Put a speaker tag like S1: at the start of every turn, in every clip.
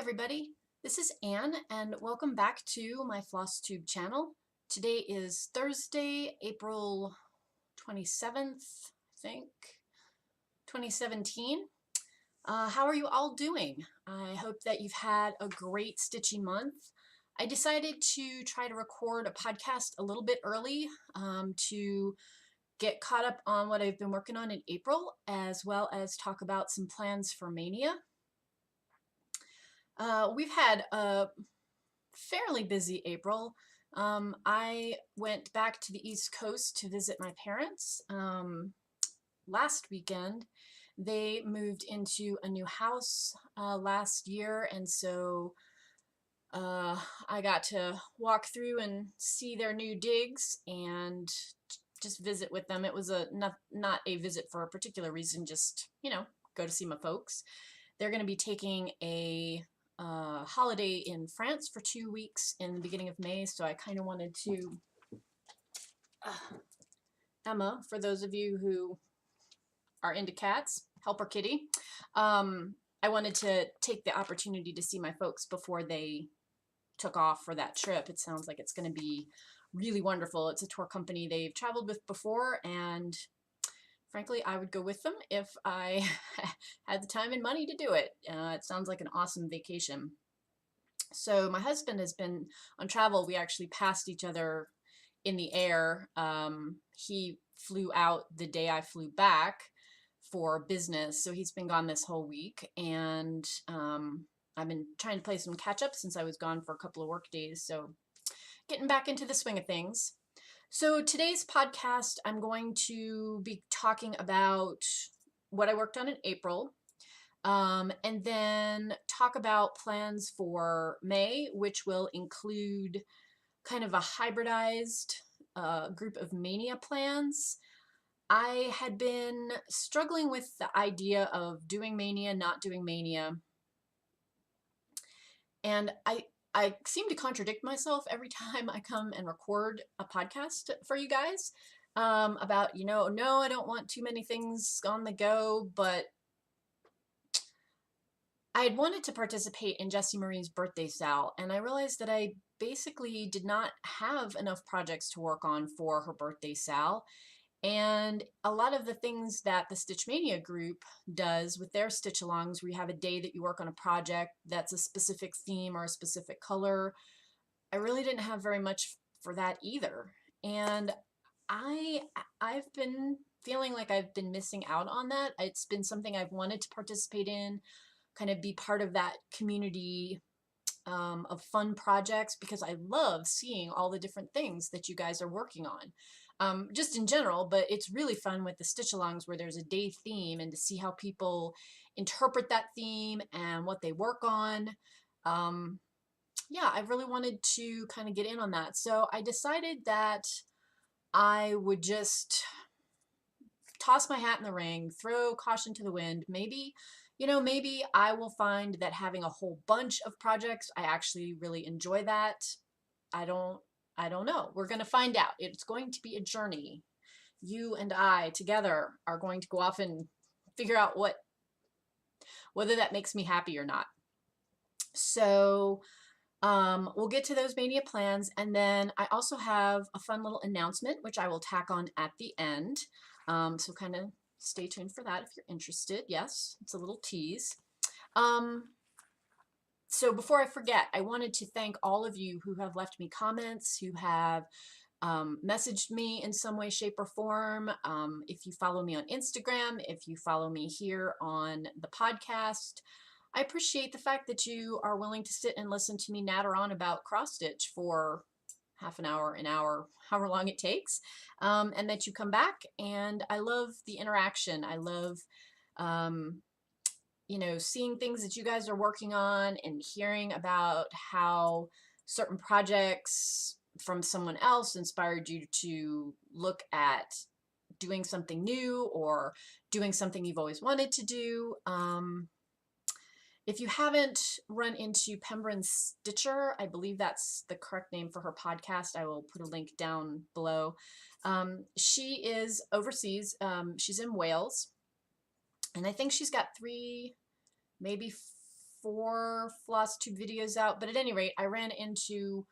S1: everybody, this is Anne and welcome back to my Flosstube channel. Today is Thursday, April 27th, I think, 2017. How are you all doing? I hope that you've had a great stitching month. I decided to try to record a podcast a little bit early to get caught up on what I've been working on in April, as well as talk about some plans for Mania. We've had a fairly busy April. I went back to the East Coast to visit my parents last weekend. They moved into a new house last year, and so I got to walk through and see their new digs and just visit with them. It was not a visit for a particular reason, just, go to see my folks. They're going to be taking a holiday in France for 2 weeks in the beginning of May, so I kind of wanted to, Emma, for those of you who are into cats, helper kitty, I wanted to take the opportunity to see my folks before they took off for that trip. It sounds like it's going to be really wonderful. It's a tour company they've traveled with before, and frankly, I would go with them if I had the time and money to do it. It sounds like an awesome vacation. So my husband has been on travel. We actually passed each other in the air. He flew out the day I flew back for business, so he's been gone this whole week, and I've been trying to play some catch up since I was gone for a couple of work days, so getting back into the swing of things. So today's podcast, I'm going to be talking about what I worked on in April, and then talk about plans for May, which will include kind of a hybridized group of Mania plans. I had been struggling with the idea of doing Mania, not doing Mania, and I seem to contradict myself every time I come and record a podcast for you guys about, no, I don't want too many things on the go, but I had wanted to participate in Jessie Marie's birthday sale, and I realized that I basically did not have enough projects to work on for her birthday sale. And a lot of the things that the Stitch Mania group does with their stitch alongs, where you have a day that you work on a project that's a specific theme or a specific color, I really didn't have very much for that either. And I've been feeling like I've been missing out on that. It's been something I've wanted to participate in, kind of be part of that community of fun projects, because I love seeing all the different things that you guys are working on. Just in general, but it's really fun with the stitch alongs where there's a day theme, and to see how people interpret that theme and what they work on. Yeah, I really wanted to kind of get in on that. So I decided that I would just toss my hat in the ring, throw caution to the wind. Maybe, maybe I will find that having a whole bunch of projects, I actually really enjoy that. I don't know. We're going to find out. It's going to be a journey. You and I together are going to go off and figure out whether that makes me happy or not. So we'll get to those Mania plans, and then I also have a fun little announcement which I will tack on at the end. So kind of stay tuned for that if you're interested. Yes, it's a little tease. So before I forget, I wanted to thank all of you who have left me comments, who have messaged me in some way, shape, or form. If you follow me on Instagram, if you follow me here on the podcast, I appreciate the fact that you are willing to sit and listen to me natter on about cross stitch for half an hour, however long it takes, and that you come back. And I love the interaction. I love seeing things that you guys are working on and hearing about how certain projects from someone else inspired you to look at doing something new or doing something you've always wanted to do. If you haven't run into Pembrin Stitcher, I believe that's the correct name for her podcast. I will put a link down below. She is overseas. She's in Wales. And I think she's got 3, maybe 4 Flosstube videos out, but at any rate, I ran into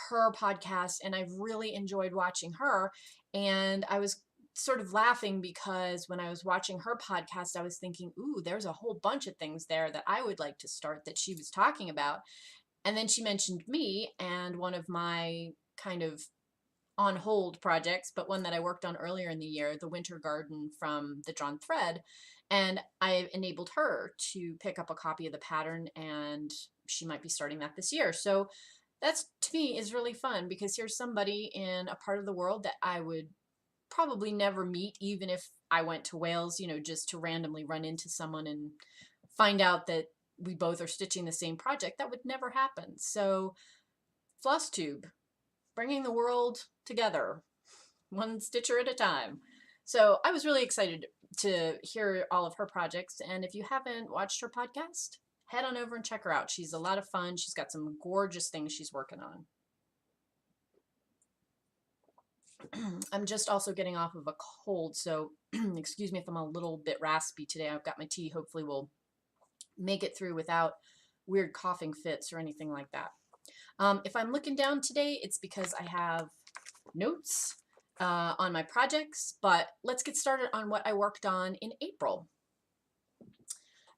S1: her podcast and I've really enjoyed watching her. And I was sort of laughing because when I was watching her podcast, I was thinking, ooh, there's a whole bunch of things there that I would like to start that she was talking about. And then she mentioned me and one of my kind of on hold projects, but one that I worked on earlier in the year, the winter garden from the Drawn Thread. And I enabled her to pick up a copy of the pattern, and she might be starting that this year. So that's, to me, is really fun because here's somebody in a part of the world that I would probably never meet, even if I went to Wales, you know, just to randomly run into someone and find out that we both are stitching the same project. That would never happen. So Flosstube, bringing the world together, one stitcher at a time. So I was really excited to hear all of her projects. And if you haven't watched her podcast, head on over and check her out. She's a lot of fun. She's got some gorgeous things she's working on. I'm just also getting off of a cold, so excuse me if I'm a little bit raspy today. I've got my tea. Hopefully we'll make it through without weird coughing fits or anything like that. If I'm looking down today, it's because I have notes on my projects, but let's get started on what I worked on in April.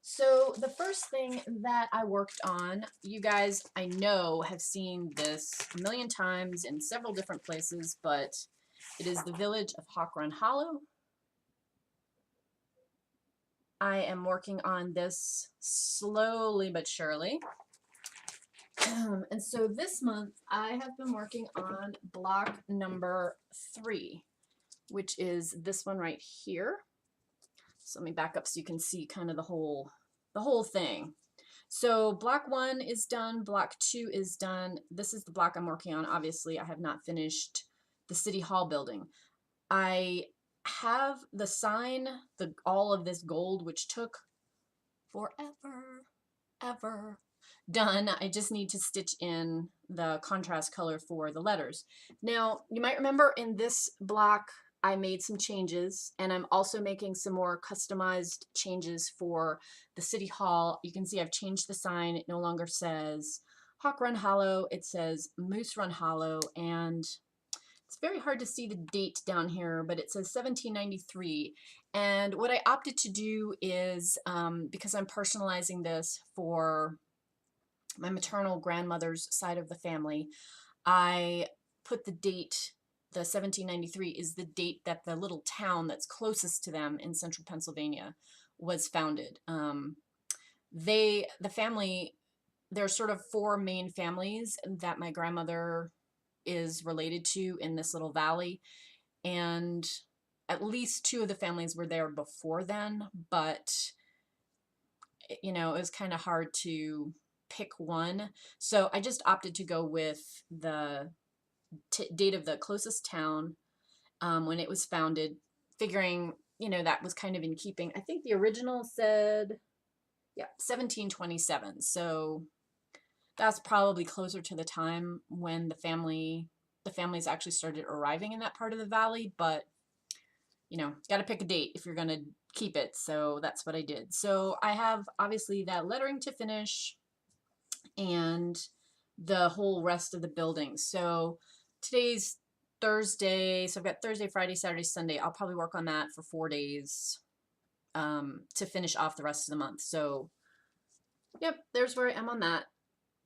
S1: So the first thing that I worked on, you guys, I know, have seen this a million times in several different places, but it is the village of Hawk Run Hollow. I am working on this slowly but surely. And so this month I have been working on block number 3, which is this one right here. So let me back up so you can see kind of the whole thing. So block 1 is done, block 2 is done. This is the block I'm working on. Obviously, I have not finished the City Hall building. I have the sign, all of this gold, which took ever done. I just need to stitch in the contrast color for the letters. Now, you might remember in this block, I made some changes, and I'm also making some more customized changes for the City Hall. You can see I've changed the sign. It no longer says Hawk Run Hollow. It says Moose Run Hollow, and it's very hard to see the date down here, but it says 1793. And what I opted to do is, because I'm personalizing this for my maternal grandmother's side of the family, I put the date, the 1793 is the date that the little town that's closest to them in central Pennsylvania was founded. The family, there's sort of 4 main families that my grandmother is related to in this little valley, and at least 2 of the families were there before then, but you know, it was kind of hard to pick one, so I just opted to go with the date of the closest town when it was founded, figuring, you know, that was kind of in keeping. I think the original said, yeah, 1727, so that's probably closer to the time when the families actually started arriving in that part of the valley, but you know, got to pick a date if you're going to keep it, so that's what I did. So I have obviously that lettering to finish and the whole rest of the building. So today's Thursday, so I've got Thursday, Friday, Saturday, Sunday. I'll probably work on that for 4 days to finish off the rest of the month. So yep, there's where I am on that.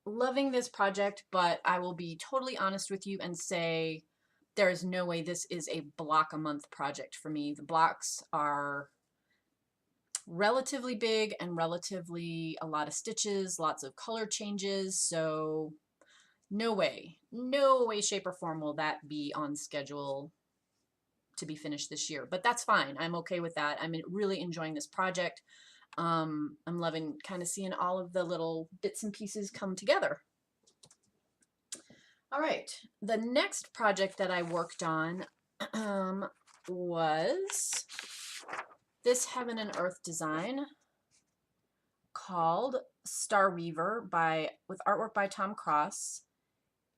S1: Loving this project, but I will be totally honest with you and say there is no way this is a block a month project for me. The blocks are relatively big and relatively a lot of stitches, lots of color changes, so no way, shape, or form will that be on schedule to be finished this year. But that's fine. I'm okay with that. I'm really enjoying this project. I'm loving kind of seeing all of the little bits and pieces come together. All right, the next project that I worked on was this Heaven and Earth design called Star Weaver with artwork by Tom Cross,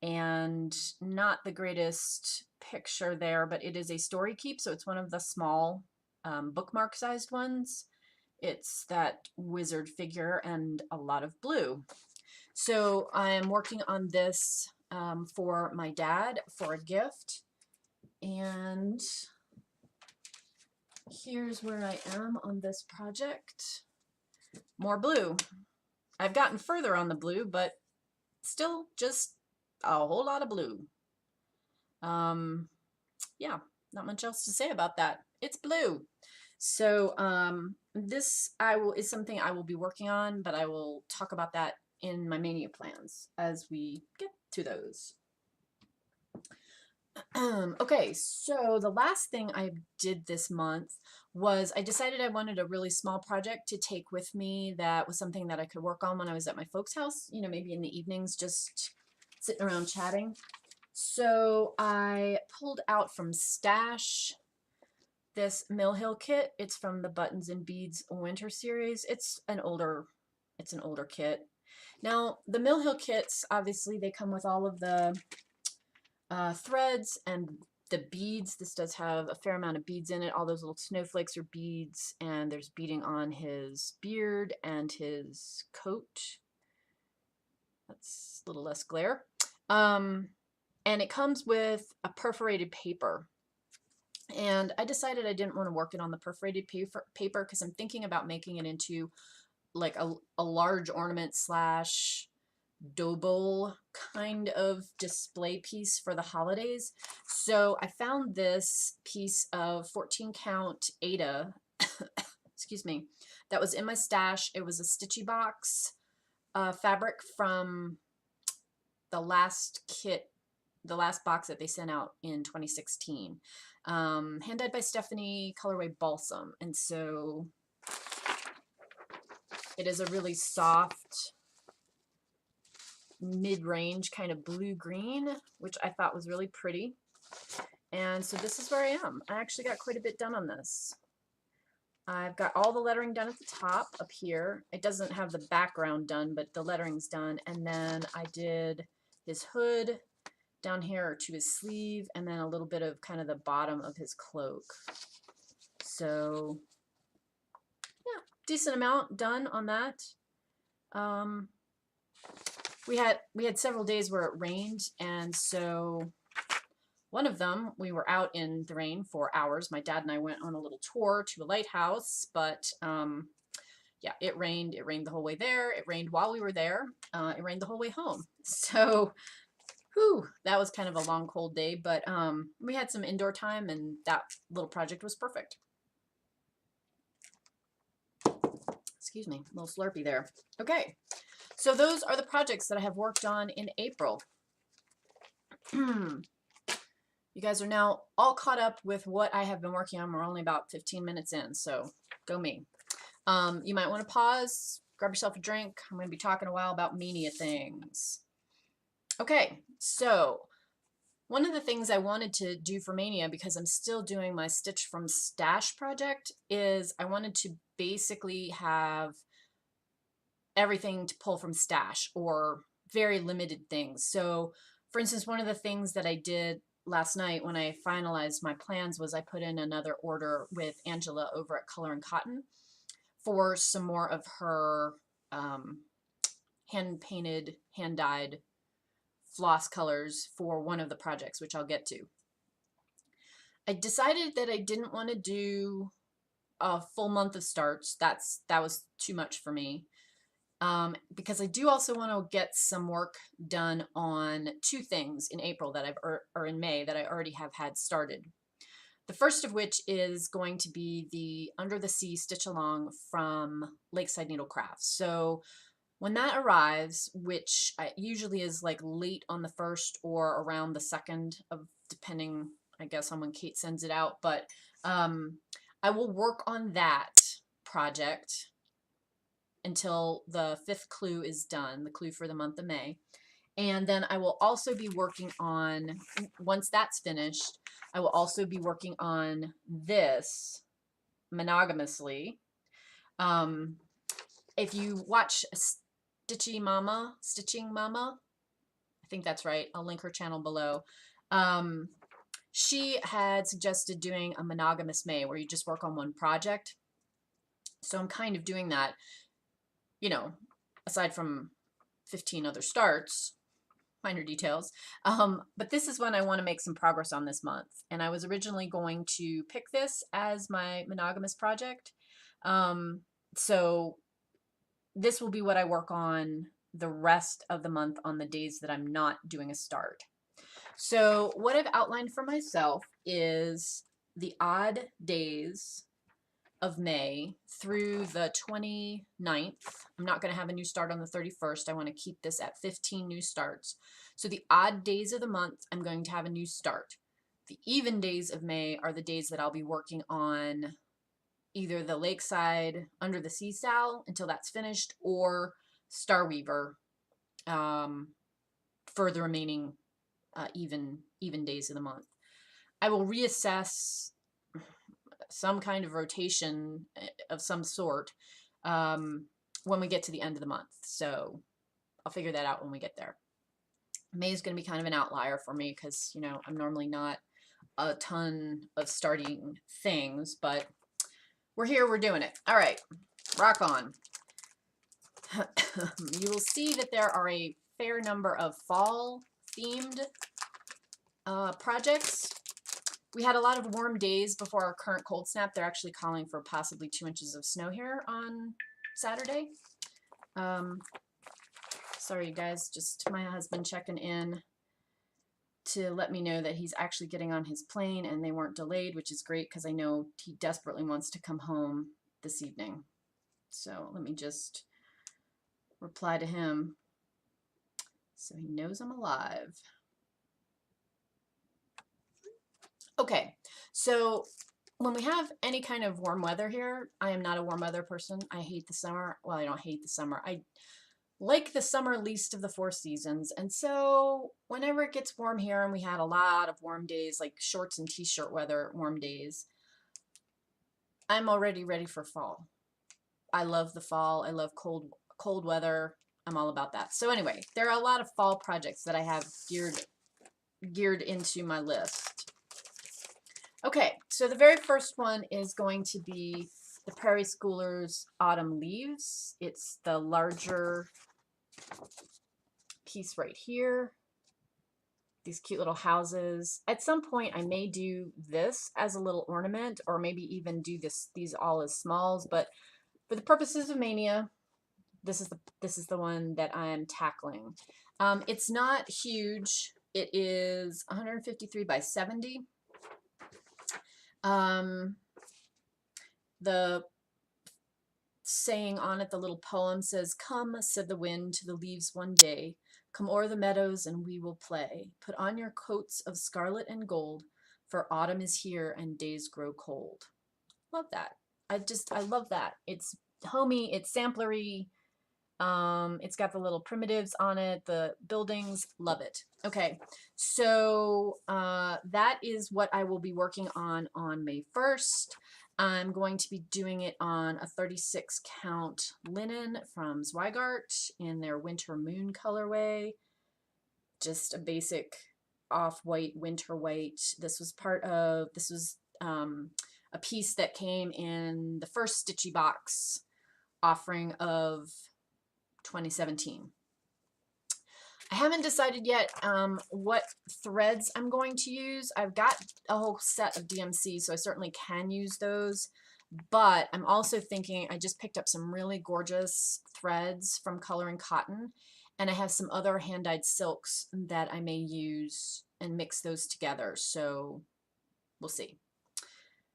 S1: and not the greatest picture there, but it is a story keep, so it's one of the small bookmark sized ones. It's that wizard figure and a lot of blue. So I'm working on this for my dad for a gift. And here's where I am on this project. More blue. I've gotten further on the blue, but still just a whole lot of blue. Yeah, not much else to say about that. It's blue. So this is something I will be working on, but I will talk about that in my mania plans as we get to those. Okay, so the last thing I did this month was I decided I wanted a really small project to take with me that was something that I could work on when I was at my folks' house, you know, maybe in the evenings, just sitting around chatting. So I pulled out from Stash this Mill Hill kit. It's from the Buttons and Beads Winter series. It's an older kit. Now, the Mill Hill kits, obviously, they come with all of the threads and the beads. This does have a fair amount of beads in it. All those little snowflakes are beads, and there's beading on his beard and his coat. That's a little less glare. And it comes with a perforated paper. And I decided I didn't want to work it on the perforated paper because I'm thinking about making it into like a large ornament slash dough bowl kind of display piece for the holidays. So I found this piece of 14 count Aida, excuse me, that was in my stash. It was a Stitchy box fabric from the last kit, the last box that they sent out in 2016. Hand dyed by Stephanie, colorway Balsam. And so it is a really soft, mid-range kind of blue-green, which I thought was really pretty. And so this is where I am. I actually got quite a bit done on this. I've got all the lettering done at the top up here. It doesn't have the background done, but the lettering's done. And then I did his hood down here to his sleeve, and then a little bit of kind of the bottom of his cloak. So yeah, decent amount done on that. We had several days where it rained, and so one of them we were out in the rain for hours. My dad and I went on a little tour to a lighthouse, but yeah, it rained. It rained the whole way there. It rained while we were there. It rained the whole way home. So whew, that was kind of a long, cold day, but we had some indoor time, and that little project was perfect. Excuse me, a little slurpy there. Okay, so those are the projects that I have worked on in April. You guys are now all caught up with what I have been working on. We're only about 15 minutes in, so go me. You might want to pause, grab yourself a drink. I'm going to be talking a while about mania things. Okay, so one of the things I wanted to do for Mania, because I'm still doing my Stitch from Stash project, is I wanted to basically have everything to pull from Stash, or very limited things. So for instance, one of the things that I did last night when I finalized my plans was I put in another order with Angela over at Color and Cotton for some more of her hand-painted, hand-dyed floss colors for one of the projects, which I'll get to. I decided that I didn't want to do a full month of starts. That was too much for me. Because I do also want to get some work done on two things in April that or in May that I already have had started. The first of which is going to be the Under the Sea Stitch Along from Lakeside Needlecraft. So when that arrives, which usually is like late on the 1st or around the 2nd of, depending, I guess, on when Kate sends it out, but I will work on that project until the 5th clue is done, the clue for the month of May. And then I will also be working on, once that's finished, I will also be working on this monogamously. If you watch Stitching Mama, I think that's right. I'll link her channel below. She had suggested doing a monogamous May where you just work on one project. So I'm kind of doing that, you know, aside from 15 other starts, minor details. But this is one I want to make some progress on this month. And I was originally going to pick this as my monogamous project. So this will be what I work on the rest of the month on the days that I'm not doing a start. So what I've outlined for myself is the odd days of May through the 29th. I'm not going to have a new start on the 31st. I want to keep this at 15 new starts. So the odd days of the month, I'm going to have a new start. The even days of May are the days that I'll be working on either the Lakeside Under the Sea Sal until that's finished, or Starweaver for the remaining even days of the month. I will reassess some kind of rotation of some sort when we get to the end of the month. So I'll figure that out when we get there. May is going to be kind of an outlier for me because, you know, I'm normally not a ton of starting things, but we're here, we're doing it. All right, rock on. You will see that there are a fair number of fall themed projects. We had a lot of warm days before our current cold snap. They're actually calling for possibly 2 inches of snow here on Saturday. Sorry, guys, just my husband checking in to let me know that he's actually getting on his plane and they weren't delayed, which is great because I know he desperately wants to come home this evening. So let me just reply to him so he knows I'm alive. Okay, so when we have any kind of warm weather here, I am not a warm weather person. I hate the summer. Well, I don't hate the summer. I like the summer least of the 4 seasons. And so whenever it gets warm here, and we had a lot of warm days, like shorts and t-shirt weather, warm days, I'm already ready for fall. I love the fall. I love cold weather. I'm all about that. So anyway, there are a lot of fall projects that I have geared into my list. Okay, so the very first one is going to be the Prairie Schoolers Autumn Leaves. It's the larger piece right here. These cute little houses. At some point, I may do this as a little ornament, or maybe even do these all as smalls. But for the purposes of Mania, this is the one that I'm tackling. It's not huge. It is 153 by 70. The saying on it, the little poem says, "Come," said the wind to the leaves one day, "come o'er the meadows and we will play. Put on your coats of scarlet and gold, for autumn is here and days grow cold." Love that. I love that. It's homey, it's samplery. It's got the little primitives on it, the buildings, love it. Okay, so that is what I will be working on May 1st. I'm going to be doing it on a 36 count linen from Zweigart in their Winter Moon colorway. Just a basic off-white, winter white. This was a piece that came in the first Stitchy box offering of 2017. I haven't decided yet what threads I'm going to use. I've got a whole set of DMC, so I certainly can use those. But I'm also thinking, I just picked up some really gorgeous threads from Color and Cotton, and I have some other hand-dyed silks that I may use and mix those together. So we'll see.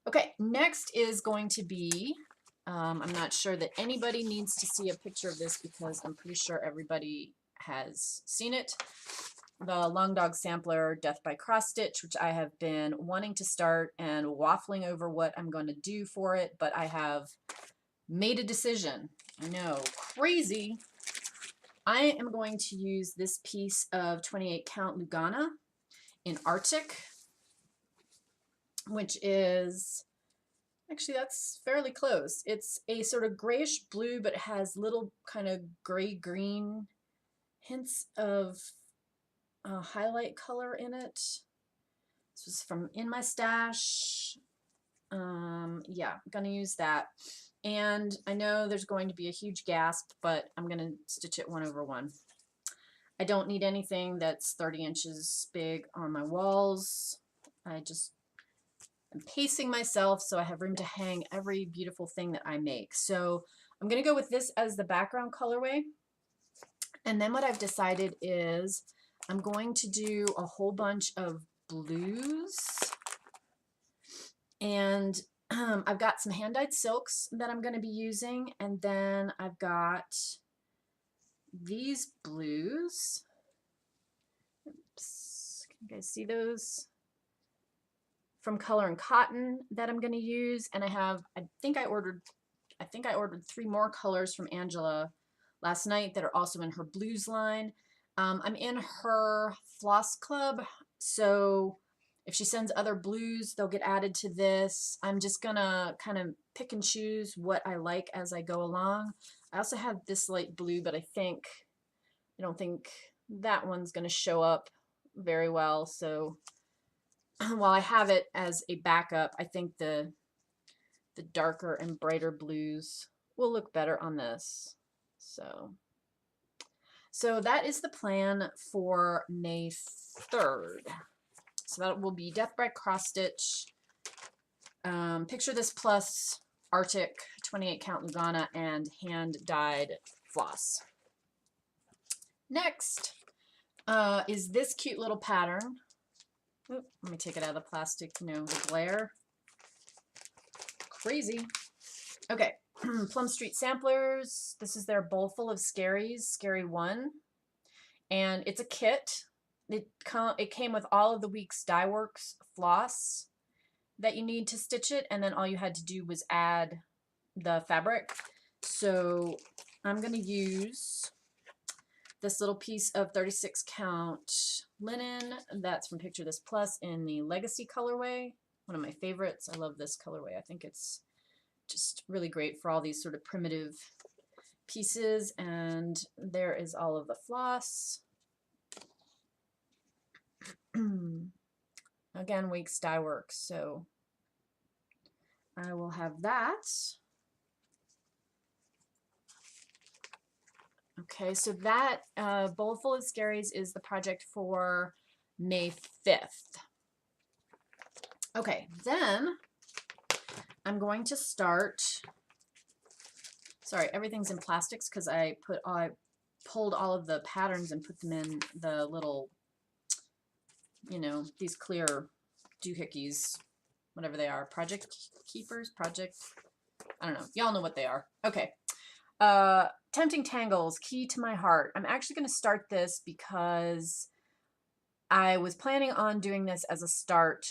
S1: Okay, next is going to be, I'm not sure that anybody needs to see a picture of this because I'm pretty sure everybody has seen it. The Long Dog Sampler Death by Cross Stitch, which I have been wanting to start and waffling over what I'm going to do for it, but I have made a decision. I know, crazy. I am going to use this piece of 28 count Lugana in Arctic, which is, actually that's fairly close. It's a sort of grayish blue, but it has little kind of gray-green hints of highlight color in it. This was from In My Stash. Yeah, I'm gonna use that. And I know there's going to be a huge gasp, but I'm gonna stitch it 1/1. I don't need anything that's 30 inches big on my walls. I just am pacing myself so I have room to hang every beautiful thing that I make. So I'm gonna go with this as the background colorway. And then what I've decided is I'm going to do a whole bunch of blues. And I've got some hand-dyed silks that I'm going to be using. And then I've got these blues. Oops. Can you guys see those? From Color and Cotton that I'm going to use. And I think I ordered 3 more colors from Angela last night that are also in her blues line. I'm in her Floss Club, so if she sends other blues, they'll get added to this. I'm just gonna kind of pick and choose what I like as I go along. I also have this light blue, but I don't think that one's gonna show up very well. So while I have it as a backup, I think the darker and brighter blues will look better on this. So that is the plan for May 3rd. So that will be Death by Cross Stitch, Picture This Plus, Arctic, 28 count Lugana, and hand dyed floss. Next is this cute little pattern. Oop, let me take it out of the plastic, the glare. Crazy. Okay, Plum Street Samplers. This is their bowl full of Scaries, Scary 1. And it's a kit. It came with all of the week's Dye Works floss that you need to stitch it, and then all you had to do was add the fabric. So I'm going to use this little piece of 36 count linen that's from Picture This Plus in the Legacy colorway. One of my favorites. I love this colorway. I think it's just really great for all these sort of primitive pieces. And there is all of the floss. Again, Weeks Dye Works, so I will have that. Okay, so that bowl full of Scaries is the project for May 5th. Okay, then I'm going to start. Sorry, everything's in plastics because I pulled all of the patterns and put them in the little, these clear doohickeys, whatever they are, project keepers, I don't know. Y'all know what they are. Okay. Tempting Tangles, Key to My Heart. I'm actually going to start this because I was planning on doing this as a start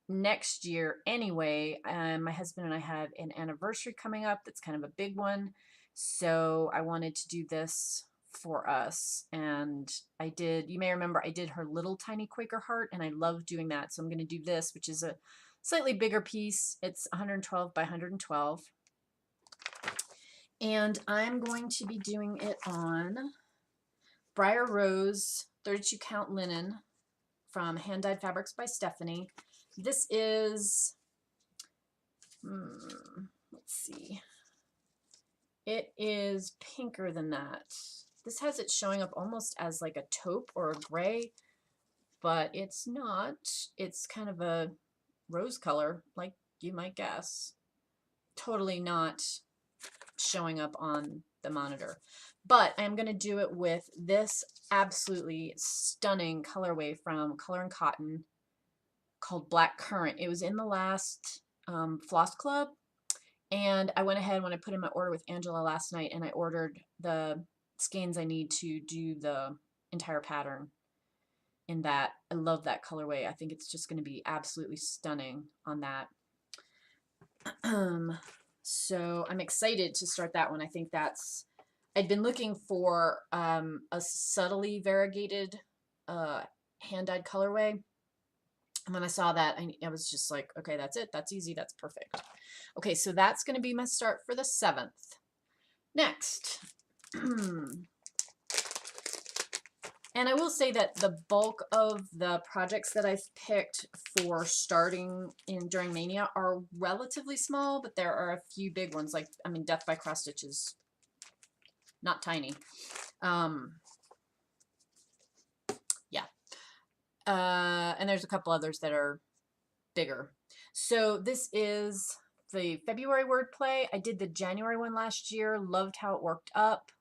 S1: next year anyway. My husband and I have an anniversary coming up that's kind of a big one. So I wanted to do this for us. And I did, you may remember, I did her little tiny Quaker heart, and I love doing that. So I'm going to do this, which is a slightly bigger piece. It's 112 by 112. And I'm going to be doing it on Briar Rose 32 count linen from Hand Dyed Fabrics by Stephanie. This is, let's see, it is pinker than that. This has it showing up almost as like a taupe or a gray, but it's not. It's kind of a rose color, like you might guess. Totally not showing up on the monitor. But I'm going to do it with this absolutely stunning colorway from Color and Cotton called Black Currant. It was in the last Floss Club, and I went ahead when I put in my order with Angela last night, and I ordered the skeins I need to do the entire pattern in that. I love that colorway. I think it's just going to be absolutely stunning on that. So I'm excited to start that one. I think that's, I'd been looking for a subtly variegated hand-dyed colorway. And when I saw that, I was just like, okay, that's it. That's easy. That's perfect. Okay, so that's going to be my start for the 7th. Next. And I will say that the bulk of the projects that I've picked for starting in during Mania are relatively small, but there are a few big ones. Like, I mean, Death by Cross Stitch is not tiny. Yeah. And there's a couple others that are bigger. So this is the February wordplay. I did the January one last year. Loved how it worked up.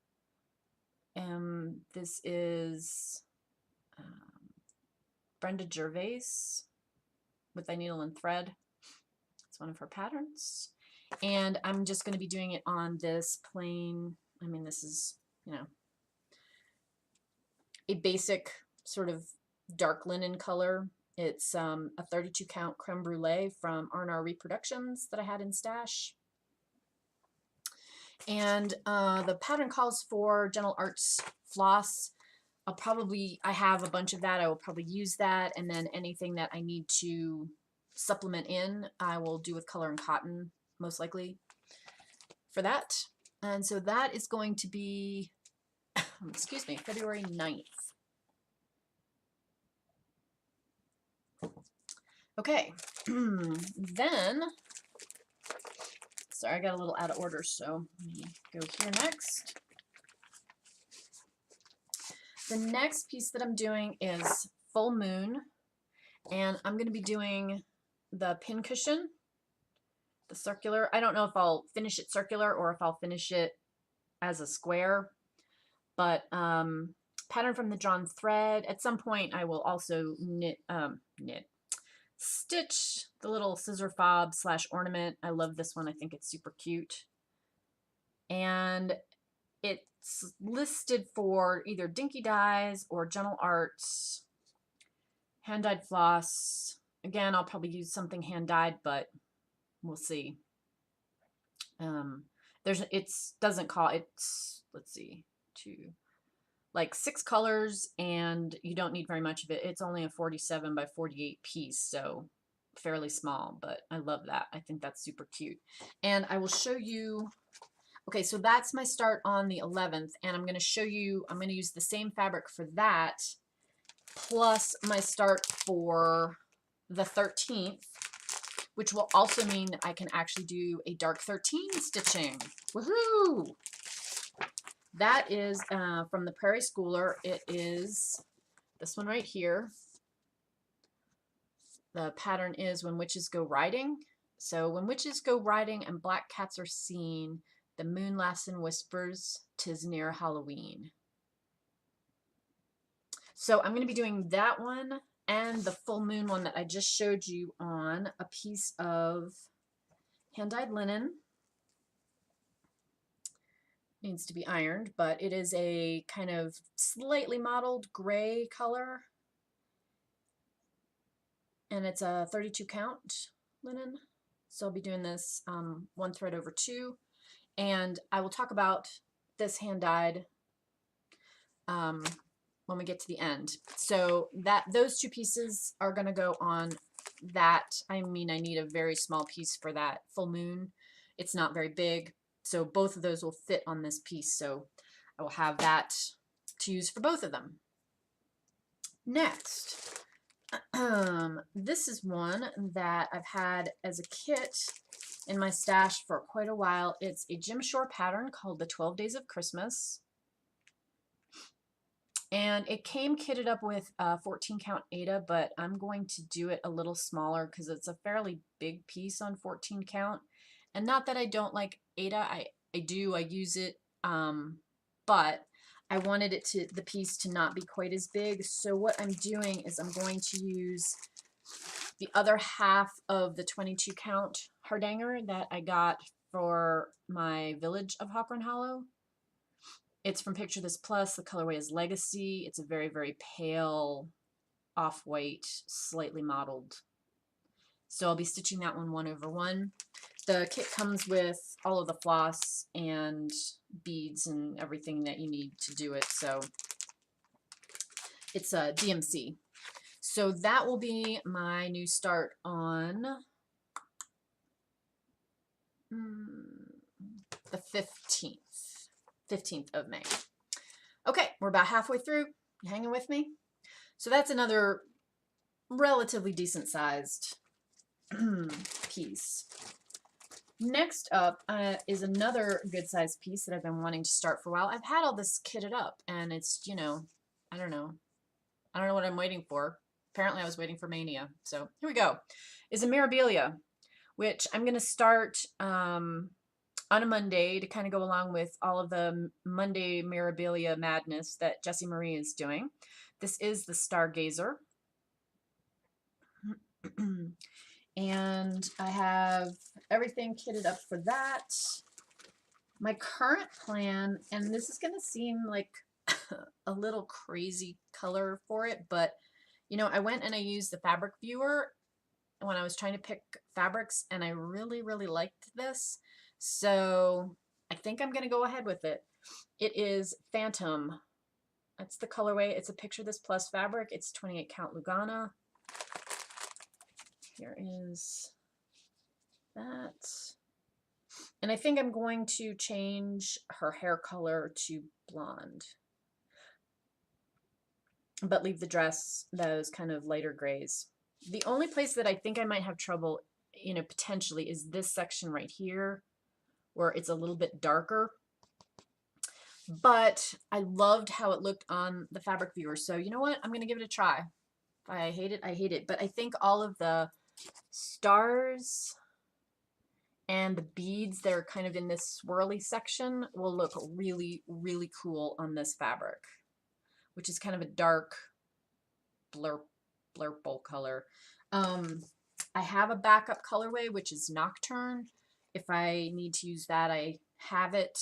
S1: This is Brenda Gervais with Thy Needle and Thread. It's one of her patterns. And I'm just going to be doing it on this plain, I mean, this is, you know, a basic sort of dark linen color. It's a 32 count creme brulee from R&R Reproductions that I had in stash. And the pattern calls for Gentle Arts floss. I have a bunch of that. I will probably use that. And then anything that I need to supplement in, I will do with Color and Cotton, most likely, for that. And so that is going to be, excuse me, February 9th. Okay, then, sorry, I got a little out of order, so let me go here next. The next piece that I'm doing is Full Moon, and I'm going to be doing the pin cushion, the circular. I don't know if I'll finish it circular or if I'll finish it as a square, but pattern from the Drawn Thread. At some point I will also stitch the little scissor fob / ornament. I love this one. I think it's super cute. And it's listed for either Dinky Dyes or Gentle Arts, hand-dyed floss. Again, I'll probably use something hand-dyed, but we'll see. Doesn't call, it's, let's see, like 6 colors, and you don't need very much of it. It's only a 47 by 48 piece, so fairly small, but I love that. I think that's super cute. And I will show you, okay, so that's my start on the 11th, and I'm going to show you, I'm going to use the same fabric for that, plus my start for the 13th, which will also mean that I can actually do a dark 13 stitching. Woohoo! That is from the Prairie Schooler. It is this one right here. The pattern is When Witches Go Riding. So when witches go riding and black cats are seen, the moon laughs and whispers, 'tis near Halloween. So I'm going to be doing that one and the full moon one that I just showed you on a piece of hand-dyed linen. Needs to be ironed, but it is a kind of slightly mottled gray color, and it's a 32 count linen. So I'll be doing this 1 thread over 2, and I will talk about this hand-dyed when we get to the end. So those 2 pieces are going to go on that. I mean, I need a very small piece for that full moon. It's not very big. So both of those will fit on this piece. So I will have that to use for both of them. Next, this is one that I've had as a kit in my stash for quite a while. It's a Jim Shore pattern called the 12 Days of Christmas. And it came kitted up with a 14 count Aida, but I'm going to do it a little smaller because it's a fairly big piece on 14 count. And not that I don't like Aida, I do, I use it, but I wanted the piece to not be quite as big. So what I'm doing is I'm going to use the other half of the 22 count hardanger that I got for my Village of Hawthorne Hollow. It's from Picture This Plus. The colorway is Legacy. It's a very, very pale, off-white, slightly mottled. So I'll be stitching that one 1 over 1. The kit comes with all of the floss and beads and everything that you need to do it. So it's a DMC. So that will be my new start on the 15th of May. Okay, we're about halfway through. You hanging with me? So that's another relatively decent sized piece. Next up is another good sized piece that I've been wanting to start for a while. I've had all this kitted up and it's, you know, I don't know. I don't know what I'm waiting for. Apparently I was waiting for Mania. So here we go. Is a Mirabilia, which I'm going to start on a Monday to kind of go along with all of the Monday Mirabilia madness that Jessie Marie is doing. This is the Stargazer. And I have everything kitted up for that. My current plan, and this is going to seem like a little crazy color for it, but you know, I went and I used the fabric viewer when I was trying to pick fabrics, and I really, really liked this. So I think I'm going to go ahead with it. It is Phantom. That's the colorway. It's a Picture This Plus fabric. It's 28 count Lugana. Here is that. And I think I'm going to change her hair color to blonde, but leave the dress those kind of lighter grays. The only place that I think I might have trouble, you know, potentially is this section right here where it's a little bit darker. But I loved how it looked on the fabric viewer. So you know what? I'm going to give it a try. If I hate it, I hate it. But I think all of the stars and the beads that are kind of in this swirly section will look really, really cool on this fabric, which is kind of a dark blurple color. I have a backup colorway, which is Nocturne. If I need to use that, I have it,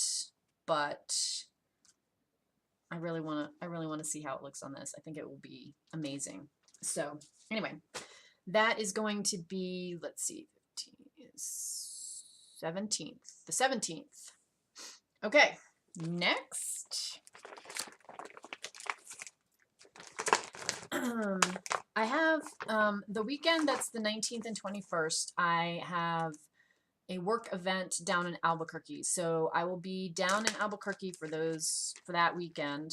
S1: but I really want to see how it looks on this. I think it will be amazing. So anyway, that is going to be, let's see, 17th, the 17th. Okay, next. I have the weekend that's the 19th and 21st, I have a work event down in Albuquerque. So I will be down in Albuquerque for that weekend,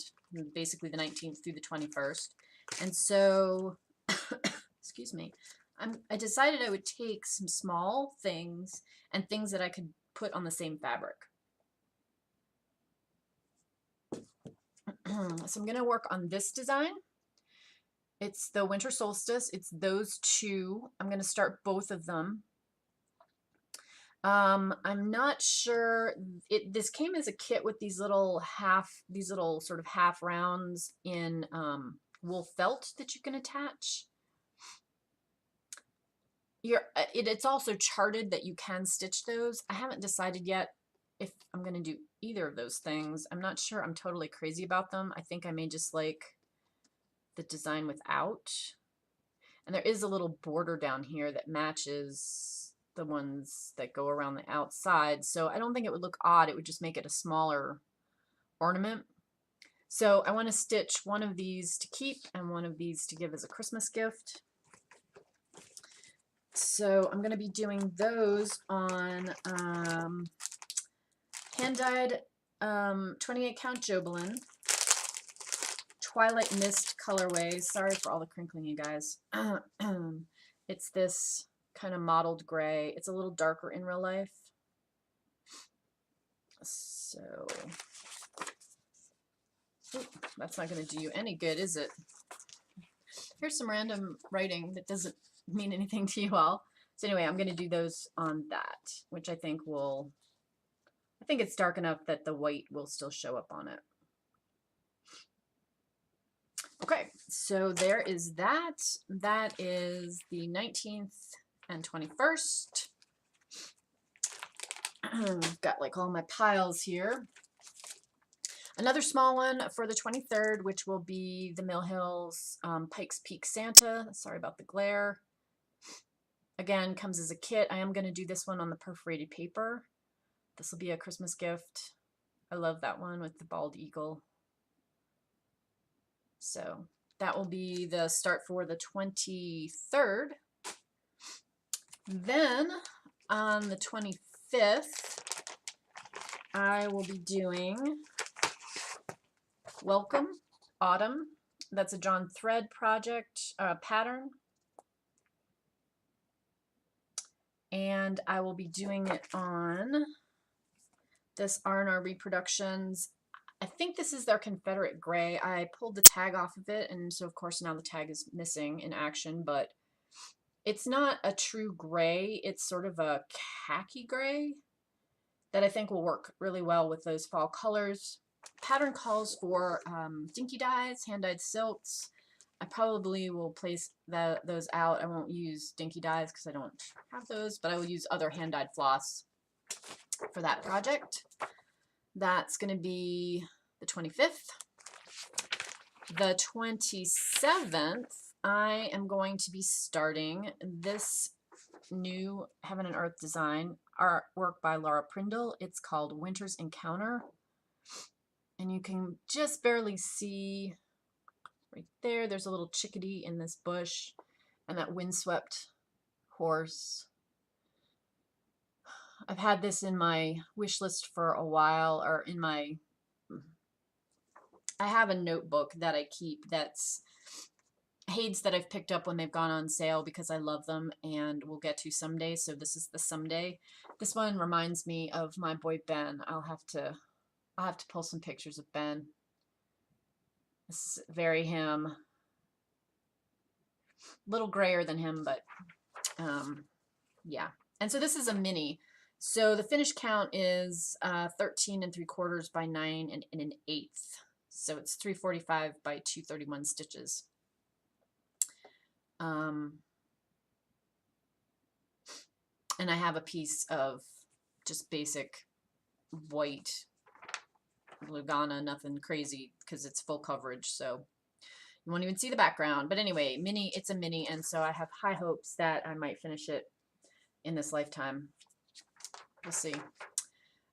S1: basically the 19th through the 21st. And so, excuse me, I decided I would take some small things and things that I could put on the same fabric. So I'm going to work on this design. It's the Winter Solstice. It's those two. I'm going to start both of them. I'm not sure. This came as a kit with these little sort of half rounds in wool felt that you can attach. It's also charted that you can stitch those. I haven't decided yet if I'm going to do either of those things. I'm not sure I'm totally crazy about them. I think I may just like the design without. And there is a little border down here that matches the ones that go around the outside. So I don't think it would look odd. It would just make it a smaller ornament. So I want to stitch one of these to keep and one of these to give as a Christmas gift. So I'm going to be doing those on hand-dyed 28 count Jobelin, Twilight Mist colorways. Sorry for all the crinkling, you guys. It's this kind of mottled gray. It's a little darker in real life. So that's not going to do you any good, is it? Here's some random writing that doesn't mean anything to you all. So anyway, I'm going to do those on that, which I think it's dark enough that the white will still show up on it. Okay, so there is that. That is the 19th and 21st. Got like all my piles here. Another small one for the 23rd, which will be the Mill Hills Pikes Peak Santa. Sorry about the glare. Again, comes as a kit. I am going to do this one on the perforated paper. This will be a Christmas gift. I love that one with the bald eagle. So that will be the start for the 23rd. Then on the 25th, I will be doing Welcome Autumn. That's a John Thread project pattern. And I will be doing it on this R&R Reproductions. I think this is their Confederate Gray. I pulled the tag off of it, and so of course now the tag is missing in action, but it's not a true gray. It's sort of a khaki gray that I think will work really well with those fall colors. Pattern calls for dinky dyes, hand-dyed silks. I probably will place those out. I won't use dinky dyes because I don't have those, but I will use other hand-dyed floss for that project. That's going to be the 25th. The 27th, I am going to be starting this new Heaven and Earth design artwork by Laura Prindle. It's called Winter's Encounter. And you can just barely see right there. There's a little chickadee in this bush and that windswept horse. I've had this in my wish list for a while, or in my, I have a notebook that I keep that's Hades that I've picked up when they've gone on sale because I love them and we'll get to someday. So this is the someday. This one reminds me of my boy Ben. I'll have to pull some pictures of Ben. This is very him. A little grayer than him, but yeah. And so this is a mini. So the finish count is 13 3/4 by 9 1/8. So it's 345 by 231 stitches. And I have a piece of just basic white Lugana, nothing crazy because it's full coverage, so you won't even see the background. But anyway, mini, it's a mini, and so I have high hopes that I might finish it in this lifetime. We'll see.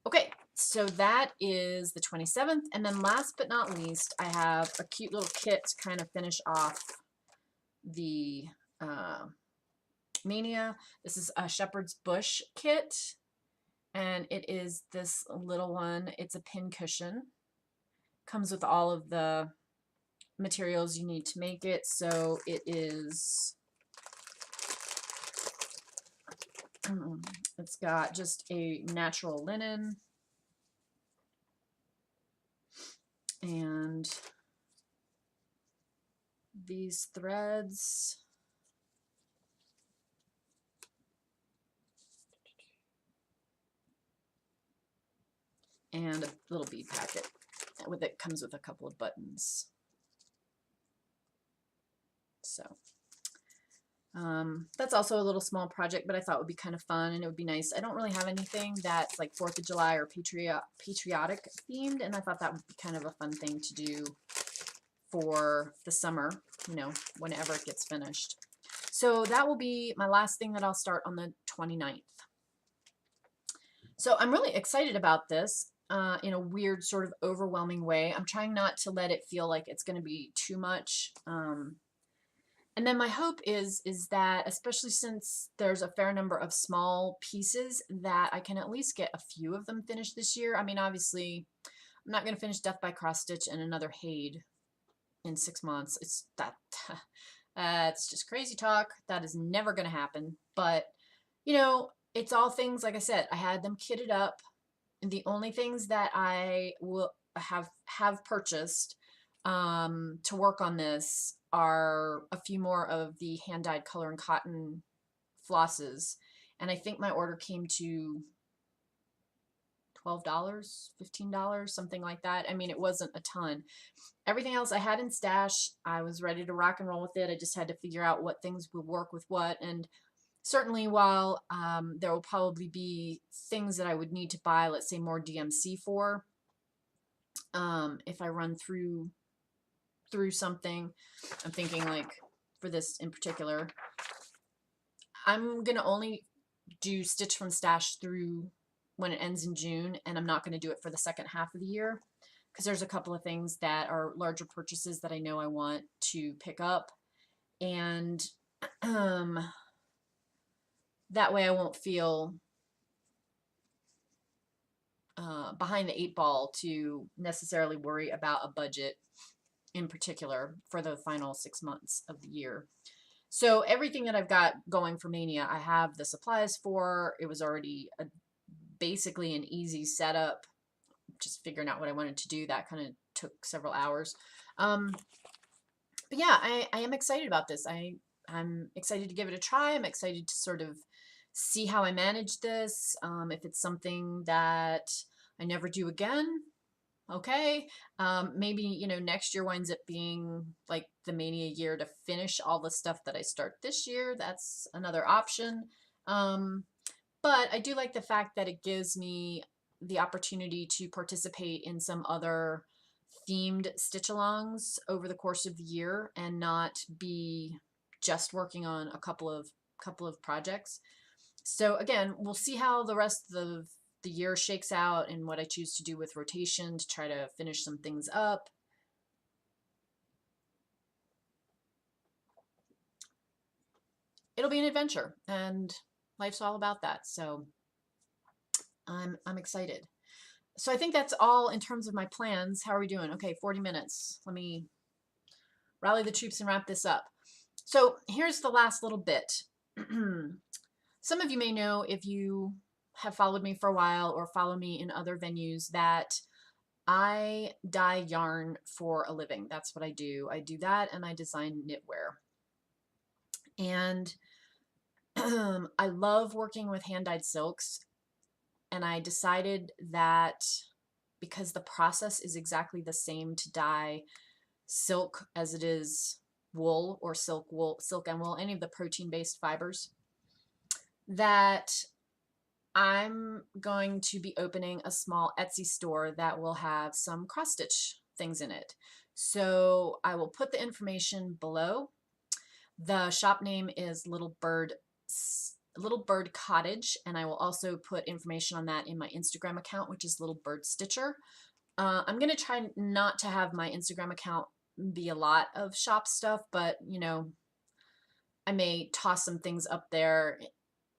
S1: Okay, so that is the 27th, and then last but not least, I have a cute little kit to kind of finish off the Mania. This is a Shepherd's Bush kit, and it is this little one. It's a pin cushion. Comes with all of the materials you need to make it. So it is, it's got just a natural linen and these threads. And a little bead packet with it, comes with a couple of buttons. So that's also a little small project, but I thought would be kind of fun and it would be nice. I don't really have anything that's like 4th of July or patriotic themed, and I thought that would be kind of a fun thing to do for the summer, you know, whenever it gets finished. So that will be my last thing that I'll start on the 29th. So I'm really excited about this. In a weird sort of overwhelming way. I'm trying not to let it feel like it's going to be too much. And then my hope is that, especially since there's a fair number of small pieces, that I can at least get a few of them finished this year. I mean, obviously, I'm not going to finish Death by Cross Stitch and another Hade in 6 months. It's just crazy talk. That is never going to happen. But, you know, it's all things, like I said, I had them kitted up. The only things that I will have purchased to work on this are a few more of the hand-dyed color and cotton flosses, and I think my order came to $12, $15, something like that. I mean, it wasn't a ton. Everything else I had in stash. I was ready to rock and roll with it. I just had to figure out what things would work with what. And certainly, while there will probably be things that I would need to buy, let's say more DMC for, if I run through something, I'm thinking like for this in particular, I'm going to only do Stitch from Stash through when it ends in June, and I'm not going to do it for the second half of the year because there's a couple of things that are larger purchases that I know I want to pick up, and that way I won't feel behind the 8 ball to necessarily worry about a budget in particular for the final 6 months of the year. So everything that I've got going for Mania, I have the supplies for. It was already basically an easy setup, just figuring out what I wanted to do. That kind of took several hours. But yeah, I am excited about this. I'm excited to give it a try. I'm excited to sort of see how I manage this. If it's something that I never do again, okay. Maybe, you know, next year winds up being like the Mania year to finish all the stuff that I start this year. That's another option. But I do like the fact that it gives me the opportunity to participate in some other themed stitch-alongs over the course of the year and not be just working on a couple of projects. So again, we'll see how the rest of the year shakes out and what I choose to do with rotation to try to finish some things up. It'll be an adventure, and life's all about that. So I'm excited. So I think that's all in terms of my plans. How are we doing? Okay, 40 minutes. Let me rally the troops and wrap this up. So here's the last little bit. Some of you may know, if you have followed me for a while or follow me in other venues, that I dye yarn for a living. That's what I do. I do that, and I design knitwear. And I love working with hand-dyed silks, and I decided that because the process is exactly the same to dye silk as it is wool or silk and wool, any of the protein-based fibers, that I'm going to be opening a small Etsy store that will have some cross-stitch things in it. So I will put the information below. The shop name is Little Bird Cottage, and I will also put information on that in my Instagram account, which is Little Bird Stitcher. I'm going to try not to have my Instagram account be a lot of shop stuff, but, you know, I may toss some things up there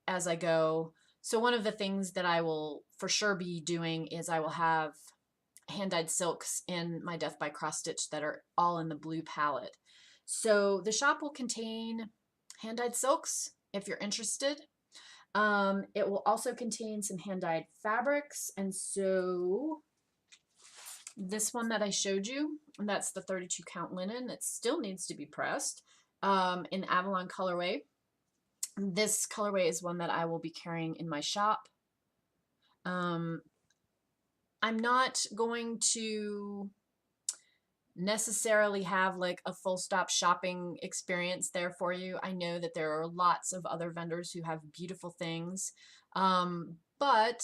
S1: as I go. So one of the things that I will for sure be doing is I will have hand-dyed silks in my Death by Cross Stitch that are all in the blue palette. So the shop will contain hand-dyed silks if you're interested. It will also contain some hand-dyed fabrics, and so this one that I showed you, and that's the 32 count linen that still needs to be pressed in Avalon colorway. This colorway is one that I will be carrying in my shop. I'm not going to necessarily have like a full stop shopping experience there for you. I know that there are lots of other vendors who have beautiful things, but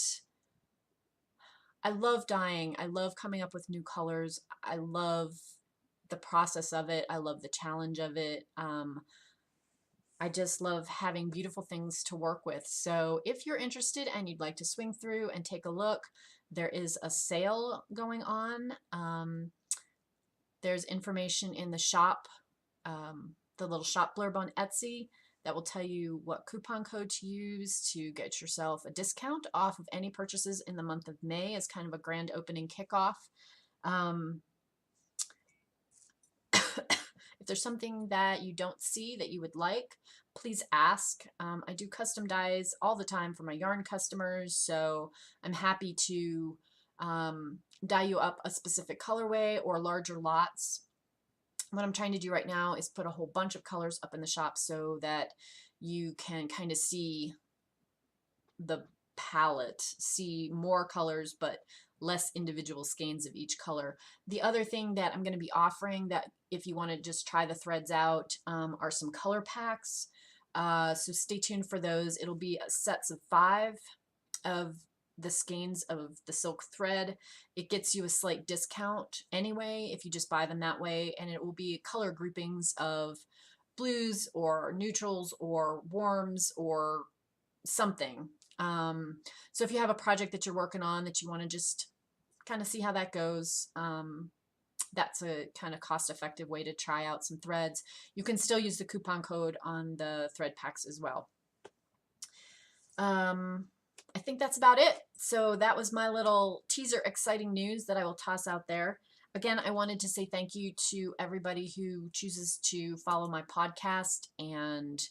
S1: I love dyeing. I love coming up with new colors. I love the process of it. I love the challenge of it. I just love having beautiful things to work with. So if you're interested and you'd like to swing through and take a look, there is a sale going on. There's information in the shop, the little shop blurb on Etsy that will tell you what coupon code to use to get yourself a discount off of any purchases in the month of May as kind of a grand opening kickoff. If there's something that you don't see that you would like, please ask. I do custom dyes all the time for my yarn customers, so I'm happy to dye you up a specific colorway or larger lots. What I'm trying to do right now is put a whole bunch of colors up in the shop so that you can kind of see the palette, see more colors but less individual skeins of each color. The other thing that I'm going to be offering, that if you want to just try the threads out, are some color packs. So stay tuned for those. It'll be sets of 5 of the skeins of the silk thread. It gets you a slight discount anyway if you just buy them that way, and it will be color groupings of blues or neutrals or warms or something. So if you have a project that you're working on that you want to just kind of see how that goes, that's a kind of cost-effective way to try out some threads. You can still use the coupon code on the thread packs as well. I think that's about it. So that was my little teaser exciting news that I will toss out there. Again, I wanted to say thank you to everybody who chooses to follow my podcast, and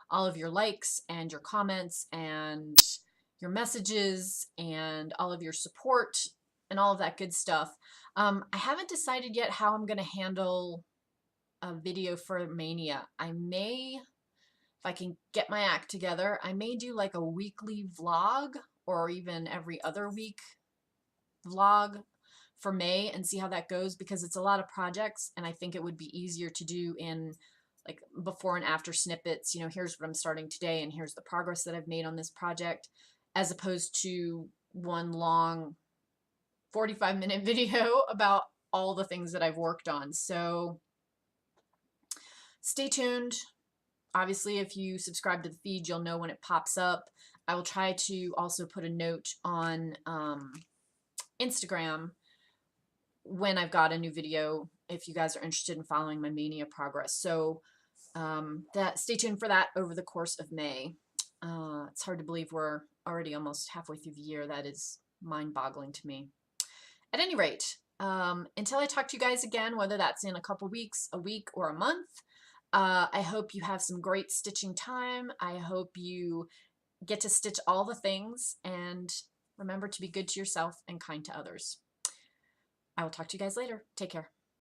S1: all of your likes and your comments and your messages and all of your support and all of that good stuff. I haven't decided yet how I'm going to handle a video for Mania. I may, if I can get my act together, I may do like a weekly vlog or even every other week vlog for May and see how that goes, because it's a lot of projects and I think it would be easier to do in like before and after snippets. You know, here's what I'm starting today and here's the progress that I've made on this project, as opposed to one long 45-minute video about all the things that I've worked on. So stay tuned. Obviously, if you subscribe to the feed, you'll know when it pops up. I will try to also put a note on Instagram when I've got a new video, if you guys are interested in following my mania progress. So that stay tuned for that over the course of May. It's hard to believe we're already almost halfway through the year. That is mind-boggling to me. At any rate, until I talk to you guys again, whether that's in a couple weeks, a week, or a month, I hope you have some great stitching time. I hope you get to stitch all the things, and remember to be good to yourself and kind to others. I will talk to you guys later. Take care.